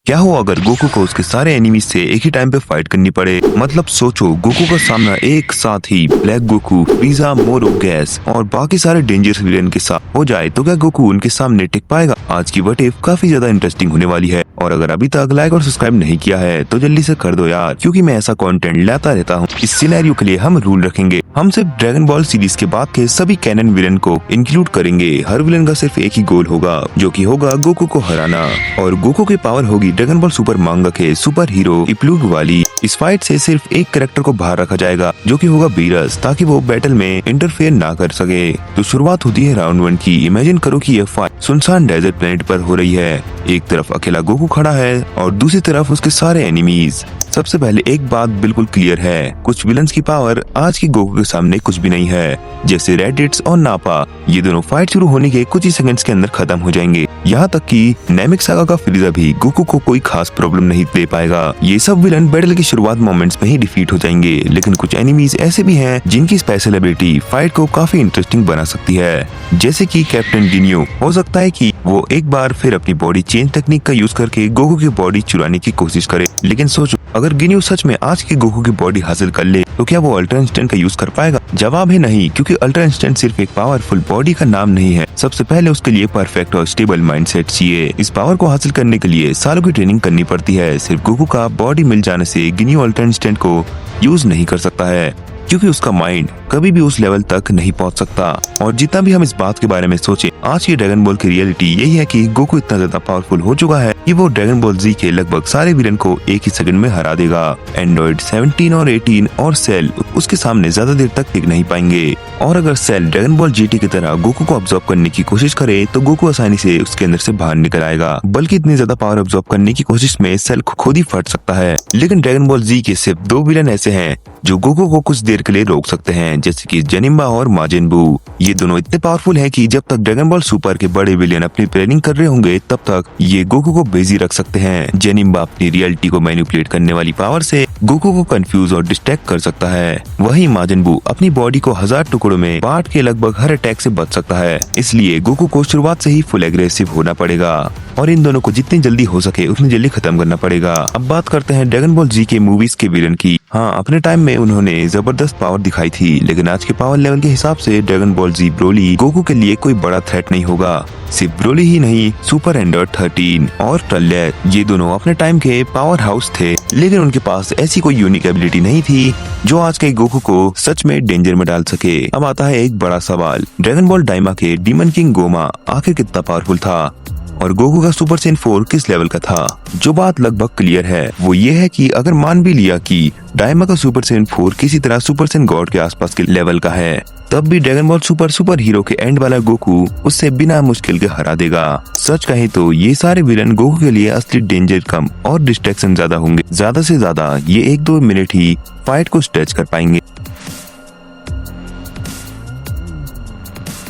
क्या हो अगर गोकू को उसके सारे एनिमीज से एक ही टाइम पे फाइट करनी पड़े। मतलब सोचो, गोकू का सामना एक साथ ही ब्लैक गोकू, फ्रीजा, मोरो, गैस और बाकी सारे डेंजरस विलेन के साथ हो जाए तो क्या गोकू उनके सामने टिक पाएगा। आज की व्हाट इफ काफी ज्यादा इंटरेस्टिंग होने वाली है और अगर अभी तक लाइक और सब्सक्राइब नहीं किया है तो जल्दी से कर दो यार, क्योंकि मैं ऐसा कंटेंट लाता रहता हूँ। इस सिनेरियो के लिए हम रूल रखेंगे, हम सिर्फ ड्रैगन बॉल सीरीज के बाद के सभी कैनन विलेन को इंक्लूड करेंगे। हर विलेन का सिर्फ एक ही गोल होगा, जो कि होगा गोकू को हराना। और गोकू की पावर होगी ड्रैगन बॉल सुपर मांगा के सुपर हीरो इप्लूग वाली। इस फाइट से सिर्फ एक कैरेक्टर को बाहर रखा जाएगा, जो कि होगा बीरस, ताकि वो बैटल में इंटरफेयर ना कर सके। तो शुरुआत होती है राउंड 1 की। इमेजिन करो कि यह फाइट सुनसान डेजर्ट प्लेनेट पर हो रही है। एक तरफ अकेला गोकू खड़ा है और दूसरी तरफ उसके सारे एनिमीज। सबसे पहले एक बात बिल्कुल क्लियर है, कुछ विलन्स की पावर आज की गोकू के सामने कुछ भी नहीं है, जैसे रेडिट्स और नापा। ये दोनों फाइट शुरू होने के कुछ ही सेकंड्स के अंदर खत्म हो जाएंगे। यहाँ तक कि नेमिक सागा का फ्रीजा भी गोकू को कोई खास प्रॉब्लम नहीं दे पाएगा। ये सब विलन बैटल की शुरुआत मोमेंट्स में ही डिफीट हो जाएंगे। लेकिन कुछ एनिमीज ऐसे भी हैं जिनकी स्पेशल एबिलिटी फाइट को काफी इंटरेस्टिंग बना सकती है, जैसे कि कैप्टन गिनियो। हो सकता है कि वो एक बार फिर अपनी बॉडी चेंज टेक्निक का यूज करके गोकू की बॉडी चुराने की कोशिश करे। लेकिन सोचो, अगर गिनियो सच में आज की गोकू की बॉडी हासिल कर ले तो क्या वो अल्ट्रा इंस्टेंट का यूज कर पाएगा? जवाब है नहीं, क्योंकि अल्ट्रा इंस्टेंट सिर्फ एक पावरफुल बॉडी का नाम नहीं है। सबसे पहले उसके लिए परफेक्ट और स्टेबल माइंडसेट चाहिए। इस पावर को हासिल करने के लिए सालों की ट्रेनिंग करनी पड़ती है। सिर्फ गोकू का बॉडी मिल जाने से गिनियो अल्ट्रा इंस्टेंट को यूज नहीं कर सकता है, क्योंकि उसका माइंड कभी भी उस लेवल तक नहीं पहुंच सकता। और जितना भी हम इस बात के बारे में सोचे, आज की ड्रैगन बॉल की रियलिटी यही है कि गोकू इतना ज्यादा पावरफुल हो चुका है कि वो ड्रैगन बॉल जी के लगभग सारे विलन को एक ही सेकंड में हरा देगा। एंड्रॉइड 17 और 18 और सेल उसके सामने ज्यादा देर तक टिक नहीं पाएंगे। और अगर सेल ड्रैगन बॉल जीटी की तरह गोकू को ऑब्जॉर्व करने की कोशिश करे तो गोकू आसानी से उसके अंदर से बाहर निकल आएगा। बल्कि इतनी ज्यादा पावर ऑब्जॉर्व करने की कोशिश में सेल खुद ही फट सकता है। लेकिन ड्रैगन बॉल जी के सिर्फ 2 विलन ऐसे हैं जो गोकू को कुछ देर के लिए रोक सकते हैं, जैसे कि जेनिम्बा और माजिन बू। ये दोनों इतने पावरफुल हैं कि जब तक ड्रैगन बॉल सुपर के बड़े विलेन अपनी ट्रेनिंग कर रहे होंगे तब तक ये गोकू को बिजी रख सकते हैं। जेनिम्बा अपनी रियलिटी को मैनिपुलेट करने वाली पावर से गोकू को कंफ्यूज और डिस्ट्रैक्ट कर सकता है। वहीं माजिन बू अपनी बॉडी को 1000 टुकड़ों में बांट के लगभग हर अटैक से बच सकता है। इसलिए गोकू को शुरुआत से ही फुल एग्रेसिव होना पड़ेगा और इन दोनों को जितनी जल्दी हो सके उतनी जल्दी खत्म करना पड़ेगा। अब बात करते हैं ड्रैगन बॉल जी के मूवीज के विलन की। हाँ, अपने टाइम में उन्होंने जबरदस्त पावर दिखाई थी, लेकिन आज के पावर लेवल के हिसाब से ड्रैगन बॉल जी ब्रोली गोकू के लिए कोई बड़ा थ्रेट नहीं होगा। सिर्फ ब्रोली ही नहीं, सुपर एंडर 13 और ट्रलेट, ये दोनों अपने टाइम के पावर हाउस थे, लेकिन उनके पास ऐसी कोई यूनिक एबिलिटी नहीं थी जो आज के गोकू को सच में डेंजर में डाल सके। अब आता है एक बड़ा सवाल, ड्रैगन बॉल डायमा के डीमन किंग गोमा आखिर कितना पावरफुल था और गोकू का सुपर सेन 4 किस लेवल का था? जो बात लगभग क्लियर है वो ये है कि अगर मान भी लिया कि डायमा का सुपर सेन 4 किसी तरह सुपर सेन गॉड के आसपास के लेवल का है, तब भी ड्रैगन बॉल सुपर हीरो के एंड वाला गोकू उससे बिना मुश्किल के हरा देगा। सच कहे तो ये सारे विलन गोकू के लिए असली डेंजर कम और डिस्ट्रैक्शन ज्यादा होंगे। ज्यादा से ज्यादा ये 1-2 मिनट ही फाइट को स्ट्रेच कर पाएंगे।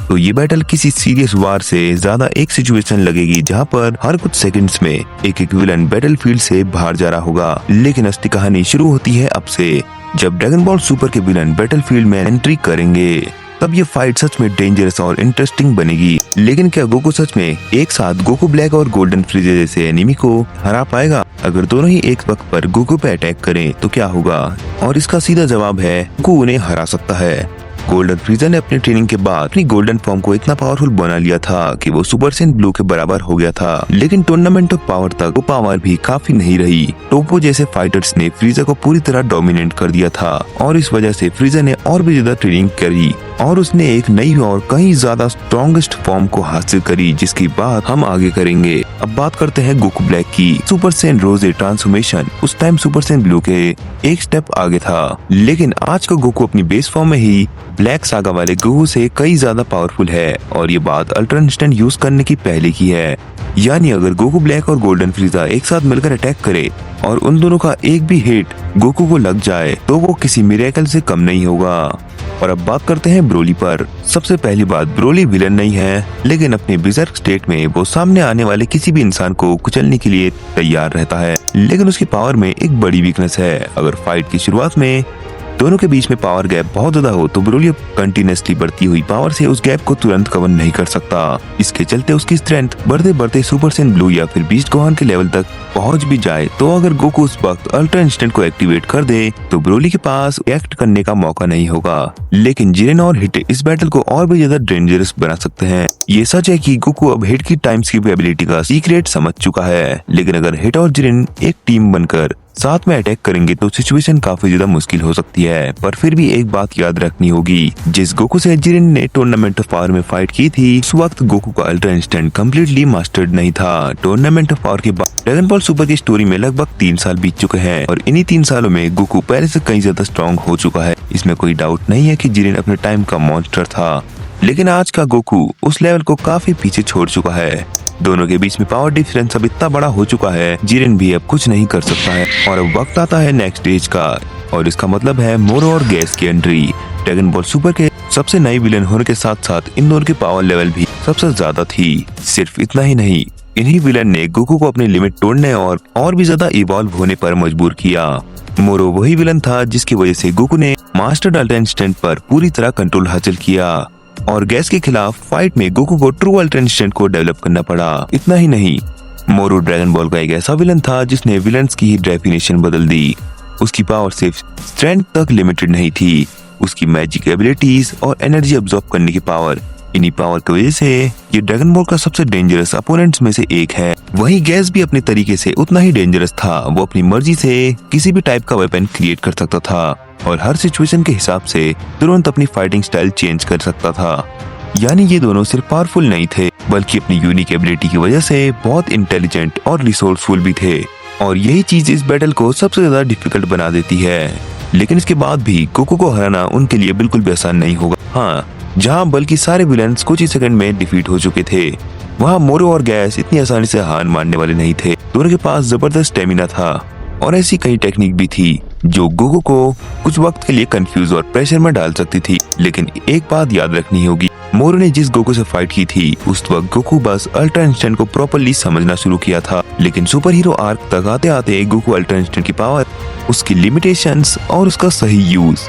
तो ये बैटल किसी सीरियस वार से ज्यादा एक सिचुएशन लगेगी जहां पर हर कुछ सेकंड्स में एक विलन बैटलफील्ड से बाहर जा रहा होगा। लेकिन असली कहानी शुरू होती है अब से, जब ड्रैगन बॉल सुपर के विलन बैटलफील्ड में एंट्री करेंगे। तब ये फाइट सच में डेंजरस और इंटरेस्टिंग बनेगी। लेकिन क्या गोकू सच में एक साथ गोकू ब्लैक और गोल्डन फ्रीजा जैसे एनिमी को हरा पाएगा? अगर दोनों ही एक वक्त पर गोकू पे अटैक करें तो क्या होगा? और इसका सीधा जवाब है, गोकू उन्हें हरा सकता है। गोल्डन फ्रीजा ने अपनी ट्रेनिंग के बाद अपनी गोल्डन फॉर्म को इतना पावरफुल बना लिया था कि वो सुपर सेन ब्लू के बराबर हो गया था। लेकिन टूर्नामेंट ऑफ पावर तक वो पावर भी काफी नहीं रही। टोपो जैसे फाइटर्स ने फ्रीजा को पूरी तरह डोमिनेट कर दिया था और इस वजह से फ्रीजा ने और भी ज्यादा ट्रेनिंग करी और उसने एक नई और कहीं ज्यादा स्ट्रॉन्गेस्ट फॉर्म को हासिल करी, जिसकी बात हम आगे करेंगे। अब बात करते हैं गोकू ब्लैक की। सुपर सेन रोजे ट्रांसफॉर्मेशन उस टाइम सुपर सेन ब्लू के एक स्टेप आगे था, लेकिन आज का गोकू अपनी बेस फॉर्म में ही ब्लैक सागा वाले गोकू से कई ज्यादा पावरफुल है। और ये बात अल्ट्रा इंस्टेंट यूज करने की पहले की है। यानी अगर गोकू ब्लैक और गोल्डन फ्रीजा एक साथ मिलकर अटैक करे और उन दोनों का एक भी हिट गोकू को लग जाए तो वो किसी मिरेकल से कम नहीं होगा। और अब बात करते हैं ब्रोली पर। सबसे पहली बात, ब्रोली विलन नहीं है, लेकिन अपने बिजर्क स्टेट में वो सामने आने वाले किसी भी इंसान को कुचलने के लिए तैयार रहता है। लेकिन उसकी पावर में एक बड़ी वीकनेस है। अगर फाइट की शुरुआत में दोनों के बीच में पावर गैप बहुत ज्यादा हो तो ब्रोली कंटिन्यूसली बढ़ती हुई पावर से उस गैप को तुरंत कवर नहीं कर सकता। इसके चलते उसकी स्ट्रेंथ बढ़ते बढ़ते सुपर सैयन ब्लू या फिर बीस्ट गोहान के लेवल तक पहुंच भी जाए तो अगर गोकू उस वक्त अल्ट्रा इंस्टेंट को एक्टिवेट कर दे तो ब्रोली के पास एक्ट करने का मौका नहीं होगा। लेकिन जिरेन और हिट इस बैटल को और भी ज्यादा डेंजरस बना सकते हैं। ये सच है कि गोकू अब हिट की टाइम स्किप एबिलिटी का सीक्रेट समझ चुका है, लेकिन अगर हिट और जिरेन एक टीम बनकर साथ में अटैक करेंगे तो सिचुएशन काफी ज्यादा मुश्किल हो सकती है। पर फिर भी एक बात याद रखनी होगी, जिस गोकू से जिरेन ने टूर्नामेंट ऑफ पावर में फाइट की थी उस वक्त गोकू का अल्ट्रा इंस्टेंट कम्प्लीटली मास्टर्ड नहीं था। टूर्नामेंट ऑफ पावर के बाद ड्रैगन बॉल सुपर की स्टोरी में लगभग 3 साल बीत चुके हैं और इन्हीं 3 सालों में गोकू पहले से कहीं ज्यादा स्ट्रॉन्ग हो चुका है। इसमें कोई डाउट नहीं है कि जिरेन अपने टाइम का मॉन्स्टर था, लेकिन आज का गोकू उस लेवल को काफी पीछे छोड़ चुका है। दोनों के बीच में पावर डिफरेंस अब इतना बड़ा हो चुका है, जिरेन भी अब कुछ नहीं कर सकता है और अब वक्त आता है नेक्स्ट स्टेज का, और इसका मतलब है मोरो और गैस की एंट्री। ड्रैगन बॉल सुपर के सबसे नई विलेन होने के साथ साथ इन दोनों की पावर लेवल भी सबसे ज्यादा थी। सिर्फ इतना ही नहीं, इन्हीं विलेन ने गोकू को अपनी लिमिट तोड़ने और भी ज्यादा इवॉल्व होने पर मजबूर किया। मोरो वही विलन था जिसकी वजह से गोकू ने मास्टर अल्ट्रा इंस्टेंट पर पूरी तरह कंट्रोल हासिल किया और गैस के खिलाफ फाइट में गोकू को ट्रू अल्ट्रा इंस्टेंट को डेवलप करना पड़ा। इतना ही नहीं, मोरो ड्रैगन बॉल का एक ऐसा विलन था जिसने विलन्स की ही डेफिनेशन बदल दी। उसकी पावर सिर्फ स्ट्रेंथ तक लिमिटेड नहीं थी, उसकी मैजिक एबिलिटीज और एनर्जी अब्सॉर्ब करने की पावर, इन्हीं पावर की वजह से ये ड्रैगन बॉल का सबसे डेंजरस अपोनेंट्स में से एक है। वहीं गैस भी अपने तरीके से उतना ही डेंजरस था। वो अपनी मर्जी से किसी भी टाइप का वेपन क्रिएट कर सकता था और हर सिचुएशन के हिसाब से तुरंत अपनी फाइटिंग स्टाइल चेंज कर सकता था। यानी ये दोनों सिर्फ पावरफुल नहीं थे बल्कि अपनी यूनिक एबिलिटी की वजह से बहुत इंटेलिजेंट और रिसोर्सफुल भी थे, और यही चीज इस बैटल को सबसे ज्यादा डिफिकल्ट बना देती है। लेकिन इसके बाद भी गोकू को हराना उनके लिए बिल्कुल भी आसान नहीं होगा। हाँ, जहाँ बल्कि सारे विलन्स कुछ ही सेकंड में डिफीट हो चुके थे, वहाँ मोरो और गैस इतनी आसानी से हार मानने वाले नहीं थे। दोनों के पास जबरदस्त स्टेमिना था और ऐसी कई टेक्निक भी थी जो गोकू को कुछ वक्त के लिए कंफ्यूज और प्रेशर में डाल सकती थी। लेकिन एक बात याद रखनी होगी, मोरो ने जिस गोकू से फाइट की थी उस वक्त गोकू बस अल्ट्रा इंस्टेंट को प्रॉपर्ली समझना शुरू किया था, लेकिन सुपर हीरो आर्क तक आते आते गोकू अल्ट्रा इंस्टेंट की पावर, उसकी लिमिटेशंस और उसका सही यूज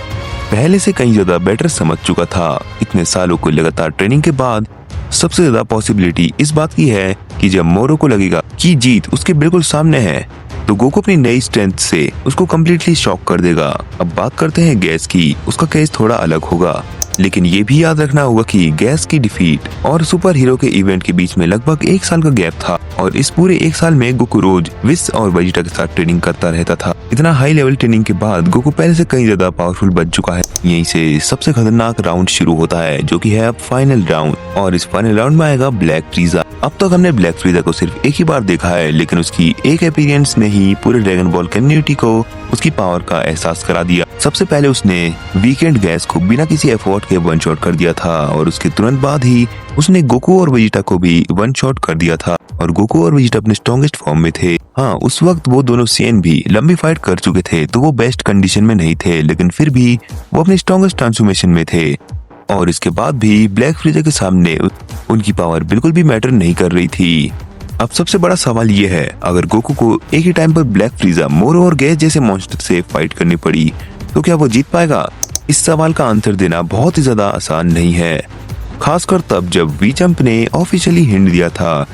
पहले से कहीं ज्यादा बेटर समझ चुका था। इतने सालों को लगातार ट्रेनिंग के बाद सबसे ज्यादा पॉसिबिलिटी इस बात की है कि जब मोरो को लगेगा कि जीत उसके बिल्कुल सामने है तो गोकू अपनी नई स्ट्रेंथ से उसको कम्प्लीटली शॉक कर देगा। अब बात करते हैं गैस की। उसका केस थोड़ा अलग होगा, लेकिन ये भी याद रखना होगा कि गैस की डिफीट और सुपर हीरो के इवेंट के बीच में लगभग 1 साल का गैप था और इस पूरे 1 साल में गोकू रोज विस और वेजिटा के साथ ट्रेनिंग करता रहता था। इतना हाई लेवल ट्रेनिंग के बाद गोकू पहले से कहीं ज्यादा पावरफुल बन चुका है। यहीं से सबसे खतरनाक राउंड शुरू होता है जो कि है अब फाइनल राउंड, और इस फाइनल राउंड में आएगा ब्लैक फ्रीजा। अब तक हमने ब्लैक फ्रीजा को सिर्फ एक ही बार देखा है, लेकिन उसकी एक अपीयरेंस ने ही पूरे ड्रैगन बॉल कम्युनिटी को उसकी पावर का एहसास करा दिया। सबसे पहले उसने वीकेंड गैस को बिना किसी एफर्ट के वन शॉट कर दिया था और उसके तुरंत बाद ही उसने गोकू और वेजिटा को भी वन शॉट कर दिया था और गोकू और वेजिटा अपने स्ट्रॉन्गेस्ट फॉर्म में थे। हाँ, उस वक्त वो दोनों सेन भी लंबी फाइट कर चुके थे तो वो बेस्ट कंडीशन में नहीं थे, लेकिन फिर भी वो अपने स्ट्रॉन्गेस्ट ट्रांसफॉर्मेशन में थे। और इसके बाद भी ब्लैक फ्रीजा के सामने उनकी पावर बिल्कुल भी मैटर नहीं कर रही थी। अब सबसे बड़ा सवाल ये है, अगर गोकू को एक ही टाइम पर ब्लैक फ्रीजा, मोरो और गैस जैसे मॉन्स्टर से फाइट करनी पड़ी तो क्या वो जीत पाएगा? इस सवाल का आंसर देना बहुत ही ज्यादा आसान नहीं है, खासकर तब जब वी जंप ने ऑफिशियली हिंट दिया था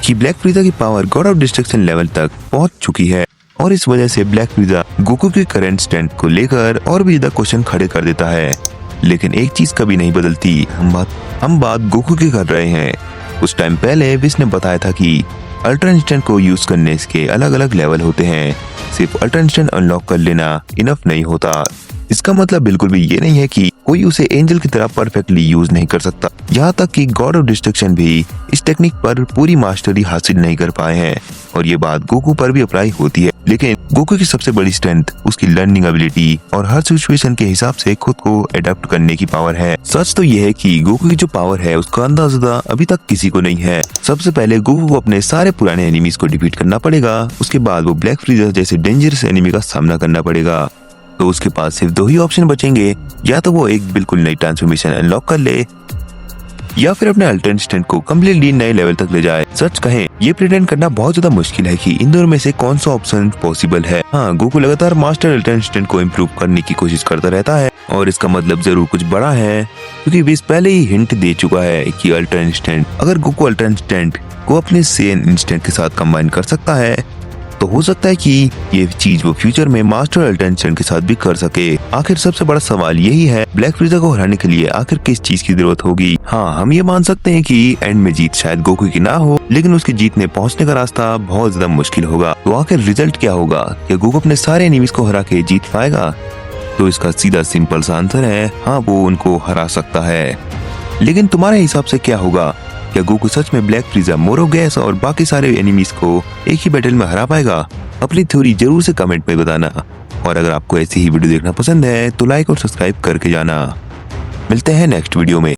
कि ब्लैक फ्रीजा की power God of destruction level तक पहुंच चुकी है और इस वजह से ब्लैक फ्रीजा गोकू की करंट स्ट्रेंथ को लेकर और भी ज्यादा क्वेश्चन खड़े कर देता है। लेकिन एक चीज कभी नहीं बदलती, हम बात गोकू की कर रहे हैं। कुछ टाइम पहले विस ने बताया था कि अल्ट्रा इंस्टेंट को यूज करने इसके अलग अलग लेवल होते हैं, सिर्फ अल्ट्रा इंस्टेंट अनलॉक कर लेना इनफ नहीं होता। इसका मतलब बिल्कुल भी ये नहीं है कि कोई उसे एंजल की तरह परफेक्टली यूज नहीं कर सकता। यहाँ तक कि गॉड ऑफ डिस्ट्रक्शन भी इस टेक्निक पर पूरी मास्टरी हासिल नहीं कर पाए हैं और ये बात गोकू पर भी अप्लाई होती है। लेकिन गोकू की सबसे बड़ी स्ट्रेंथ उसकी लर्निंग एबिलिटी और हर सिचुएशन के हिसाब से खुद को अडेप्ट करने की पावर है। सच तो यह है कि गोकू की जो पावर है उसका अंदाजा अभी तक किसी को नहीं है। सबसे पहले गोकू को अपने सारे पुराने एनिमीज को डिफीट करना पड़ेगा, उसके बाद वो ब्लैक फ्रीजा जैसे डेंजरस एनिमी का सामना करना पड़ेगा। तो उसके पास सिर्फ 2 ही ऑप्शन बचेंगे, या तो वो एक बिल्कुल नई ट्रांसफॉर्मेशन अनलॉक कर ले या फिर अपने अल्टरनेट को कम्प्लीटली नए लेवल तक ले जाए। सच कहें, ये प्रिटेंड करना बहुत ज्यादा मुश्किल है कि इन दोनों में से कौन सा ऑप्शन पॉसिबल है। हाँ, गोकू लगातार मास्टर अल्टरनेट को इम्प्रूव करने की कोशिश करता रहता है और इसका मतलब जरूर कुछ बड़ा है, क्योंकि विस पहले ही हिंट दे चुका है कि अल्टरनेट अगर गोकू अल्टरनेट को अपने सेन इंस्टेंट के साथ कंबाइन कर सकता है तो हो सकता है कि ये चीज वो फ्यूचर में मास्टर अल्टरनेट के साथ भी कर सके। आखिर सबसे बड़ा सवाल यही है, ब्लैक फ्रीजा को हराने के लिए आखिर किस चीज की जरूरत होगी। हाँ, हम ये मान सकते हैं कि एंड में जीत शायद गोकू की ना हो, लेकिन उसके जीतने पहुंचने का रास्ता बहुत ज्यादा मुश्किल होगा। तो आखिर रिजल्ट क्या होगा? क्या गोकू अपने सारे एनिमीज को हरा के जीत पाएगा? तो इसका सीधा सिंपल सा आंसर है हाँ, वो उनको हरा सकता है। लेकिन तुम्हारे हिसाब से क्या होगा? क्या गोकू सच में ब्लैक फ्रीजा, मोरोगैस और बाकी सारे एनिमीज को एक ही बैटल में हरा पाएगा? अपनी थ्योरी जरूर से कमेंट में बताना, और अगर आपको ऐसी ही वीडियो देखना पसंद है तो लाइक और सब्सक्राइब करके जाना। मिलते हैं नेक्स्ट वीडियो में।